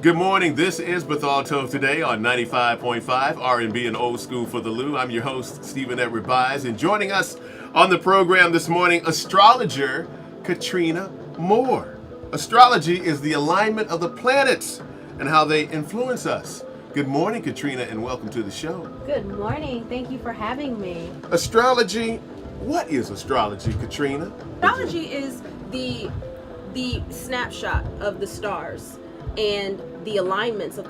Good morning. This is Bethal Tove today on 95.5 R&B and Old School for the Lou. I'm your host, Stephen Edward Byes, and joining us on the program this morning, astrologer Katrina Moore. Astrology is the alignment of the planets and how they influence us. Good morning, Katrina, and welcome to the show. Good morning. Thank you for having me. Astrology. What is astrology, Katrina? Astrology is the snapshot of the stars and the alignments of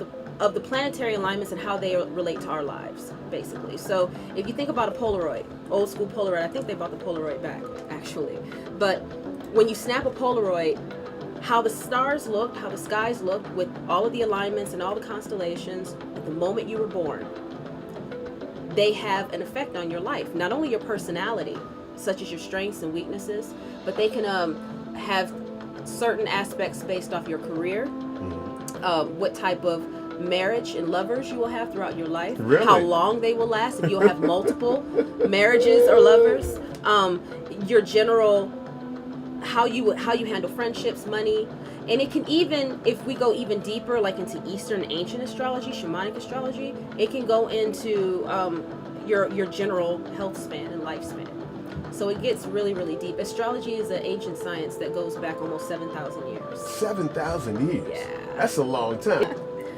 the planetary alignments and how they relate to our lives, basically. So if you think about a Polaroid, old school Polaroid, I think they brought the Polaroid back, actually. But when you snap a Polaroid, how the stars look, how the skies look with all of the alignments and all the constellations at the moment you were born, they have an effect on your life. Not only your personality, such as your strengths and weaknesses, but they can have certain aspects based off your career, what type of marriage and lovers you will have throughout your life, Really? how long they will last, if you'll have multiple marriages or lovers, your general, how you handle friendships, money. And it can even, if we go even deeper, like into Eastern ancient astrology, shamanic astrology, it can go into your general health span and lifespan. So it gets really, really deep. Astrology is an ancient science that goes back almost 7,000 years. 7,000 years? Yeah. That's a long time.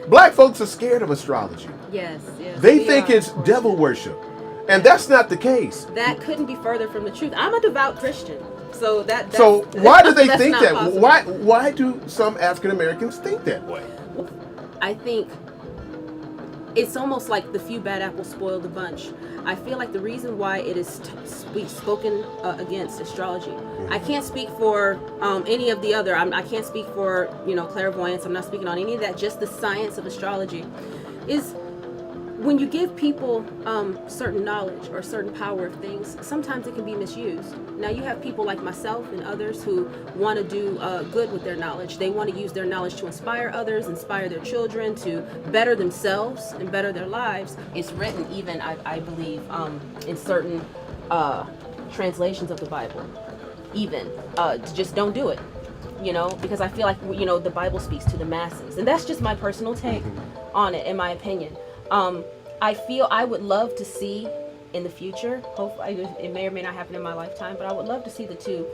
Black folks are scared of astrology. Yes. They think it's devil worship. And that's not the case. That couldn't be further from the truth. I'm a devout Christian. So So why do they think that? Possible. Why do some African Americans think that way? I think it's almost like the few bad apples spoil the bunch. I feel like the reason why it is spoken against astrology. I can't speak for any of the other. I can't speak for clairvoyance. I'm not speaking on any of that. Just the science of astrology is when you give people certain knowledge or certain power of things. Sometimes it can be misused. Now you have people like myself and others who want to do good with their knowledge. They want to use their knowledge to inspire others, inspire their children to better themselves and better their lives. It's written even, I believe, in certain translations of the Bible. Even just don't do it. Because I feel like the Bible speaks to the masses, and that's just my personal take on it, in my opinion. I feel I would love to see in the future, hopefully it may or may not happen in my lifetime, but I would love to see the two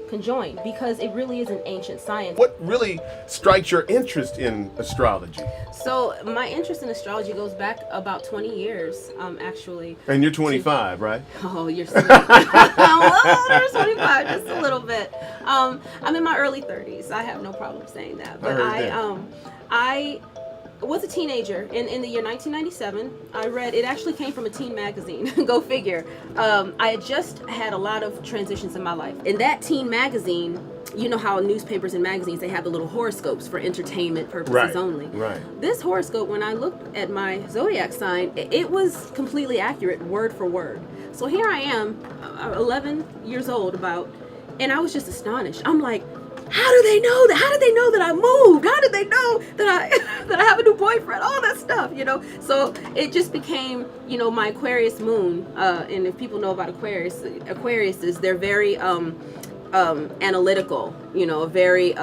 conjoined, because it really is an ancient science. What really strikes your interest in astrology? So my interest in astrology goes back about 20 years, actually. And you're 25, right? Oh, you're sweet. I'm older, 25, just a little bit. I'm in my early 30s. I have no problem saying that. But I was a teenager in the year 1997. I read, it actually came from a teen magazine, go figure. I had just had a lot of transitions in my life. In that teen magazine, you know how newspapers and magazines, they have the little horoscopes for entertainment purposes only. Right. This horoscope, when I looked at my zodiac sign, it was completely accurate, word for word. So here I am, 11 years old about, and I was just astonished. I'm like, how do they know that? How did they know that I moved? How did they know that I have a new boyfriend? All that stuff, So it just became, my Aquarius moon. And if people know about Aquarius is they're very analytical, very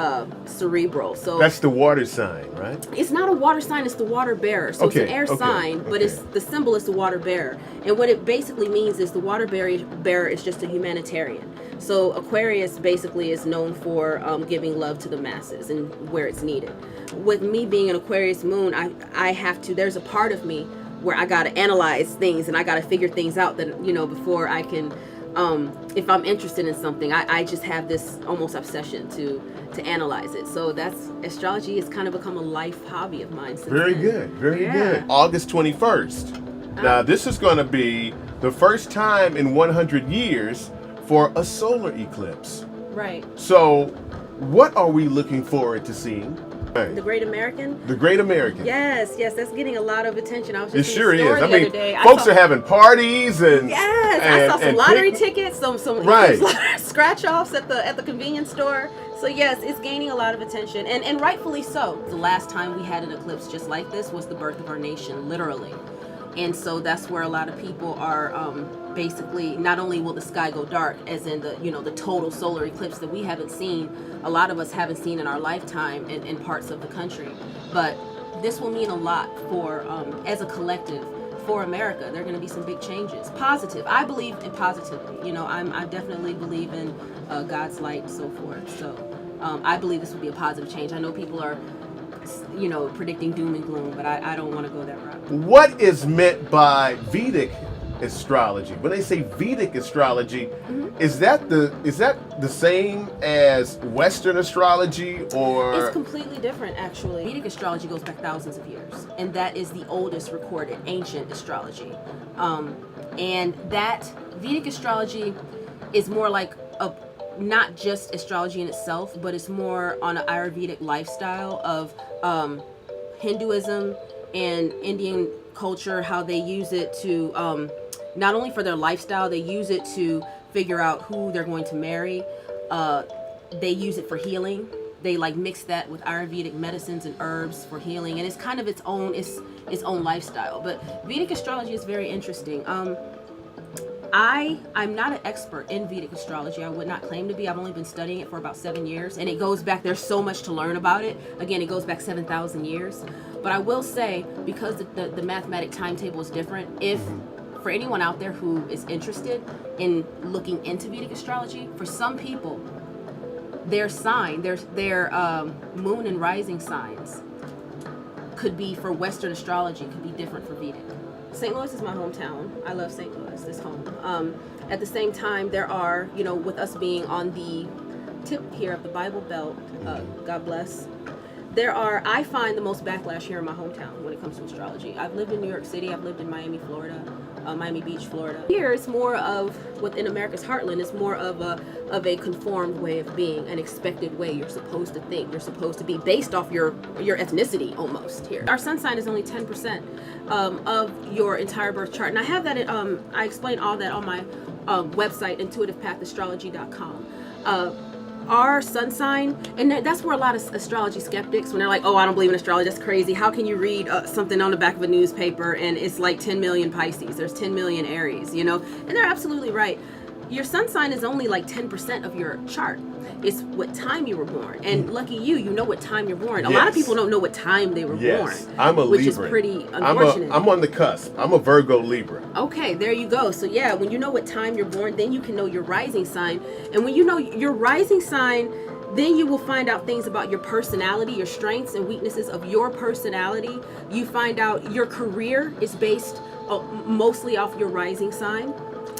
cerebral. So that's the water sign, right? It's not a water sign, it's the water bearer. So it's an air sign, but it's the symbol is the water bearer. And what it basically means is the water bearer is just a humanitarian. So Aquarius basically is known for giving love to the masses and where it's needed. With me being an Aquarius moon, I have to, there's a part of me where I got to analyze things and I got to figure things out that, before I can, if I'm interested in something, I just have this almost obsession to analyze it. So astrology has kind of become a life hobby of mine since Very then. good, very good. August 21st. Now this is going to be the first time in 100 years for a solar eclipse. Right. So what are we looking forward to seeing? The Great American? The Great American. Yes, that's getting a lot of attention. I was It just sure in the store is. the I mean, other day. folks are having parties and I saw some lottery tickets, some scratch offs at the convenience store. So yes, it's gaining a lot of attention, and rightfully so. The last time we had an eclipse just like this was the birth of our nation, literally. And so that's where a lot of people are basically, not only will the sky go dark, as in the, you know, the total solar eclipse that we haven't seen, a lot of us haven't seen in our lifetime in parts of the country, but this will mean a lot for, as a collective, for America. There are going to be some big changes. Positive. I believe in positivity. You know, I definitely believe in God's light and so forth. So I believe this will be a positive change. I know people are, you know, predicting doom and gloom, but I don't want to go that route. What is meant by Vedic astrology? When they say Vedic astrology, is that the same as Western astrology, or? It's completely different, actually. Vedic astrology goes back thousands of years, and that is the oldest recorded ancient astrology. And that Vedic astrology is more like not just astrology in itself, but it's more on an Ayurvedic lifestyle of Hinduism and Indian culture, how they use it to not only for their lifestyle, they use it to figure out who they're going to marry. They use it for healing. They like mix that with Ayurvedic medicines and herbs for healing, and it's kind of its own lifestyle. But Vedic astrology is very interesting. I'm not an expert in Vedic astrology. I would not claim to be. I've only been studying it for about 7 years, and it goes back, there's so much to learn about it. Again, it goes back 7,000 years. But I will say, because the mathematic timetable is different, if for anyone out there who is interested in looking into Vedic astrology, for some people, their sign, their moon and rising signs could be, for Western astrology, could be different for Vedic. St. Louis is my hometown. I love St. Louis, this home. At the same time, there are, you know, with us being on the tip here of the Bible Belt, God bless, I find the most backlash here in my hometown when it comes to astrology. I've lived in New York City, I've lived in Miami, Florida, Miami Beach, Florida. Here it's more of, within America's heartland, it's more of a conformed way of being, an expected way you're supposed to think, you're supposed to be, based off your ethnicity almost here. Our sun sign is only 10% of your entire birth chart. And I have that, I explain all that on my website, intuitivepathastrology.com. Our sun sign, and that's where a lot of astrology skeptics, when they're like, oh, I don't believe in astrology, that's crazy. How can you read something on the back of a newspaper and it's like 10 million Pisces, there's 10 million Aries, you know? And they're absolutely right. Your sun sign is only like 10% of your chart. It's what time you were born. And lucky you know what time you're born. A lot of people don't know what time they were born. I'm a Libra. Which is pretty unfortunate. I'm on the cusp. I'm a Virgo Libra. Okay, there you go. So yeah, when you know what time you're born, then you can know your rising sign. And when you know your rising sign, then you will find out things about your personality, your strengths and weaknesses of your personality. You find out your career is based mostly off your rising sign.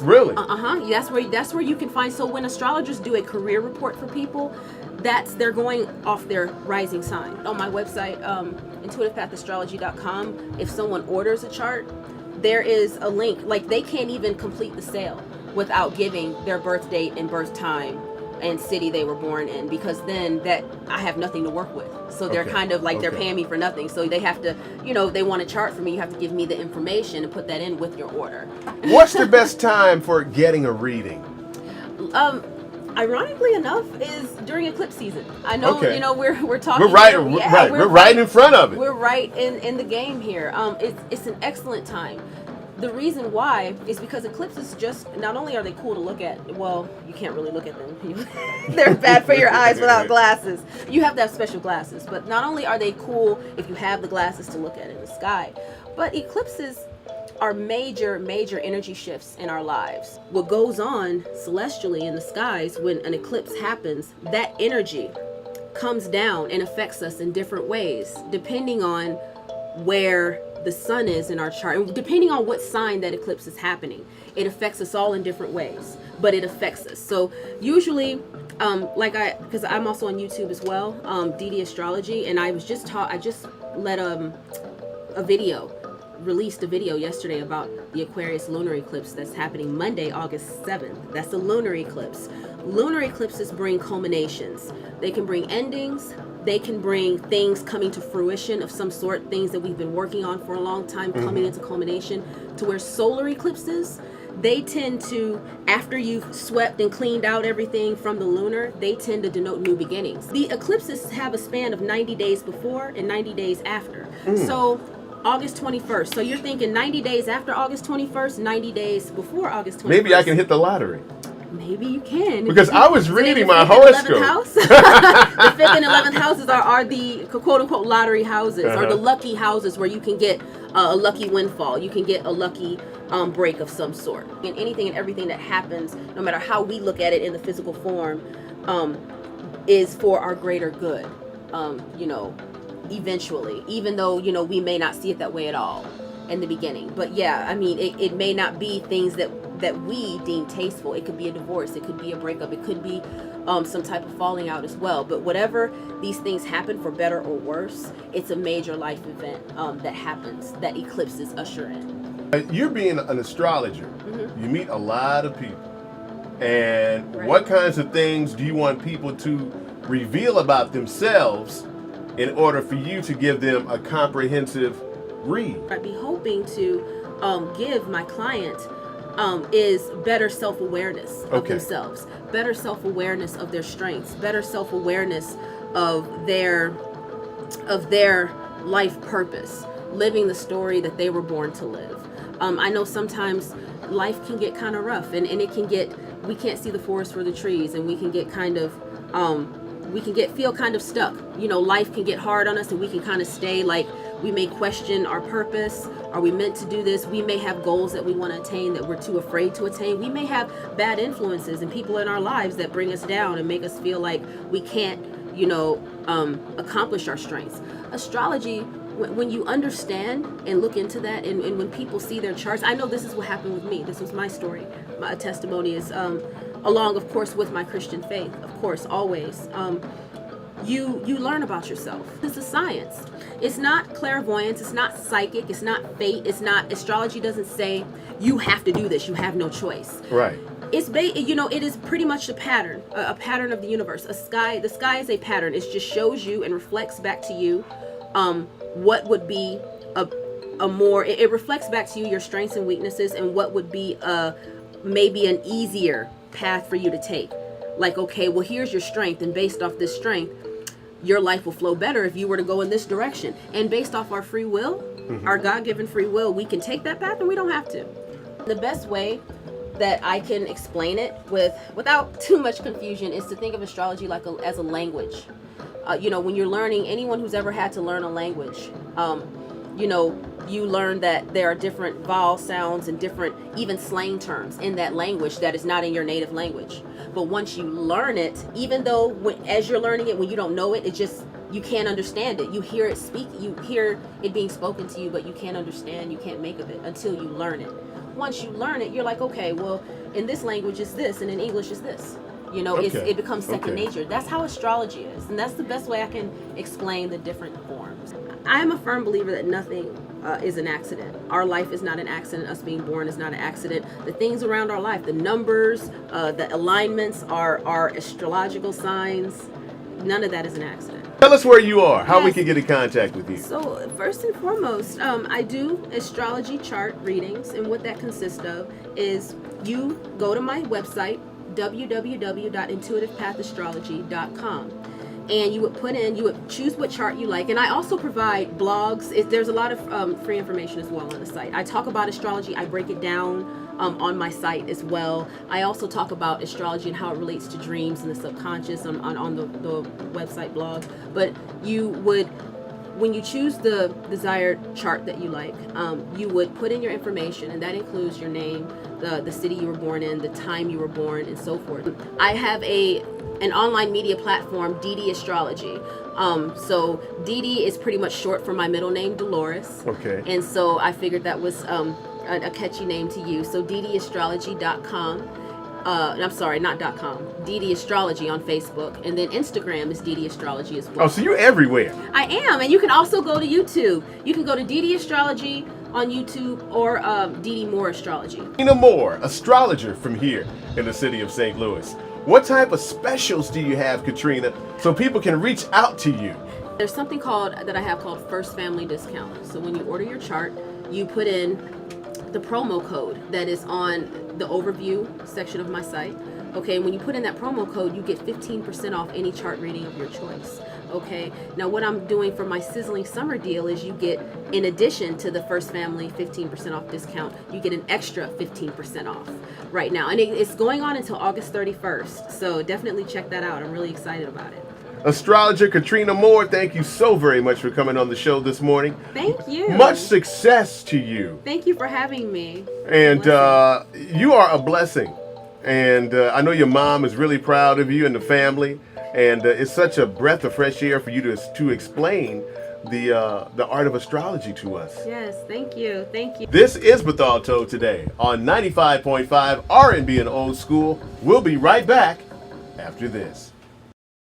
Really? That's where you can find. So when astrologers do a career report for people, they're going off their rising sign. On my website, intuitivepathastrology.com, if someone orders a chart, there is a link. Like, they can't even complete the sale without giving their birth date and birth time and city they were born in, because then that I have nothing to work with. So they're kind of like they're paying me for nothing. So they have to, you know, they want a chart from me, you have to give me the information and put that in with your order. What's the best time for getting a reading? Ironically enough, is during eclipse season. I know, you know, we're talking. We're right, we're right in front of it. We're right in the game here. It's an excellent time. The reason why is because eclipses, just not only are they cool to look at, well, you can't really look at them. They're bad for your eyes without glasses. You have to have special glasses. But not only are they cool if you have the glasses to look at in the sky, but eclipses are major energy shifts in our lives. What goes on celestially in the skies when an eclipse happens, that energy comes down and affects us in different ways, depending on where the sun is in our chart, and depending on what sign that eclipse is happening. It affects us all in different ways, but it affects us. So usually, because I'm also on YouTube as well, Dee Dee Astrology, and I just let released a video yesterday about the Aquarius lunar eclipse that's happening Monday, August 7th. That's the lunar eclipse. Lunar eclipses bring culminations. They can bring endings. They can bring things coming to fruition of some sort, things that we've been working on for a long time coming into culmination, to where solar eclipses, they tend to, after you've swept and cleaned out everything from the lunar, they tend to denote new beginnings. The eclipses have a span of 90 days before and 90 days after. So August 21st. So you're thinking 90 days after August 21st, 90 days before August 21st. Maybe I can hit the lottery. Maybe you can. Because I was reading my horoscope. horoscope. The 5th and 11th houses are the quote-unquote lottery houses, or the lucky houses where you can get a lucky windfall. You can get a lucky break of some sort. And anything and everything that happens, no matter how we look at it in the physical form, is for our greater good, eventually. Even though, we may not see it that way at all in the beginning. But yeah, I mean, it may not be things that we deem tasteful. It could be a divorce, it could be a breakup, it could be some type of falling out as well. But whatever these things happen, for better or worse, it's a major life event that happens, that eclipses usher in. You're being an astrologer. You meet a lot of people. And Right. what kinds of things do you want people to reveal about themselves in order for you to give them a comprehensive read? I'd be hoping to give my client is better self-awareness of themselves, better self-awareness of their strengths, better self-awareness of their life purpose, living the story that they were born to live. I know sometimes life can get kind of rough, and it can get, we can't see the forest for the trees, and we can get kind of feel kind of stuck. Life can get hard on us, and we can kind of stay like, we may question our purpose. Are we meant to do this? We may have goals that we want to attain that we're too afraid to attain. We may have bad influences and people in our lives that bring us down and make us feel like we can't, accomplish our strengths. Astrology, when you understand and look into that, and when people see their charts, I know this is what happened with me. This was my story. My testimony is, along, of course, with my Christian faith, of course, always. You learn about yourself. This is science. It's not clairvoyance. It's not psychic. It's not fate. It's not, astrology doesn't say you have to do this. You have no choice. Right. It's it is pretty much a pattern of the universe. The sky is a pattern. It just shows you and reflects back to you what would be it reflects back to you your strengths and weaknesses, and what would be maybe an easier path for you to take. Like, okay, well, here's your strength, and based off this strength, your life will flow better if you were to go in this direction. And based off our free will, our God-given free will, we can take that path and we don't have to. The best way that I can explain it without too much confusion is to think of astrology as a language. When you're learning, anyone who's ever had to learn a language, you learn that there are different vowel sounds and different even slang terms in that language that is not in your native language. But once you learn it, even though as you're learning it, when you don't know it, you can't understand it. You hear it being spoken to you, but you can't understand, you can't make of it until you learn it. Once you learn it, you're like, okay, well, in this language is this, and in English is this. It becomes second nature. That's how astrology is, and that's the best way I can explain the different forms. I am a firm believer that nothing is an accident. Our life is not an accident. Us being born is not an accident. The things around our life, the numbers, the alignments, our astrological signs, none of that is an accident. Tell us where you are, how we can get in contact with you. So first and foremost, I do astrology chart readings, and what that consists of is you go to my website, www.intuitivepathastrology.com, and you would choose what chart you like. And I also provide blogs. There's a lot of free information as well on the site. I talk about astrology. I break it down on my site as well. I also talk about astrology and how it relates to dreams and the subconscious on the website blog. But when you choose the desired chart that you like, you would put in your information, and that includes your name, the city you were born in, the time you were born, and so forth. I have an online media platform, Dee Dee Astrology. So Dee Dee is pretty much short for my middle name, Dolores. Okay. And so I figured that was a catchy name to use. So DeeDeeAstrology.com. I'm sorry, not .com. Dee Dee Astrology on Facebook, and then Instagram is Dee Dee Astrology as well. Oh, so you're everywhere. I am, and you can also go to YouTube. You can go to Dee Dee Astrology on YouTube, or Dee Dee Moore Astrology. Tina Moore, astrologer from here in the city of St. Louis. What type of specials do you have, Katrina, so people can reach out to you? There's something that I have called First Family Discount. So when you order your chart, you put in the promo code that is on the overview section of my site. Okay, when you put in that promo code, you get 15% off any chart reading of your choice. Okay, now what I'm doing for my sizzling summer deal is you get, in addition to the first family 15% off discount, you get an extra 15% off right now. And it's going on until August 31st. So definitely check that out. I'm really excited about it. Astrologer Katrina Moore, thank you so very much for coming on the show this morning. Thank you. Much success to you. Thank you for having me. And you are a blessing. And I know your mom is really proud of you and the family. And it's such a breath of fresh air for you to explain the art of astrology to us. Yes, thank you. Thank you. This is Bethalto today on 95.5 R&B and Old School. We'll be right back after this.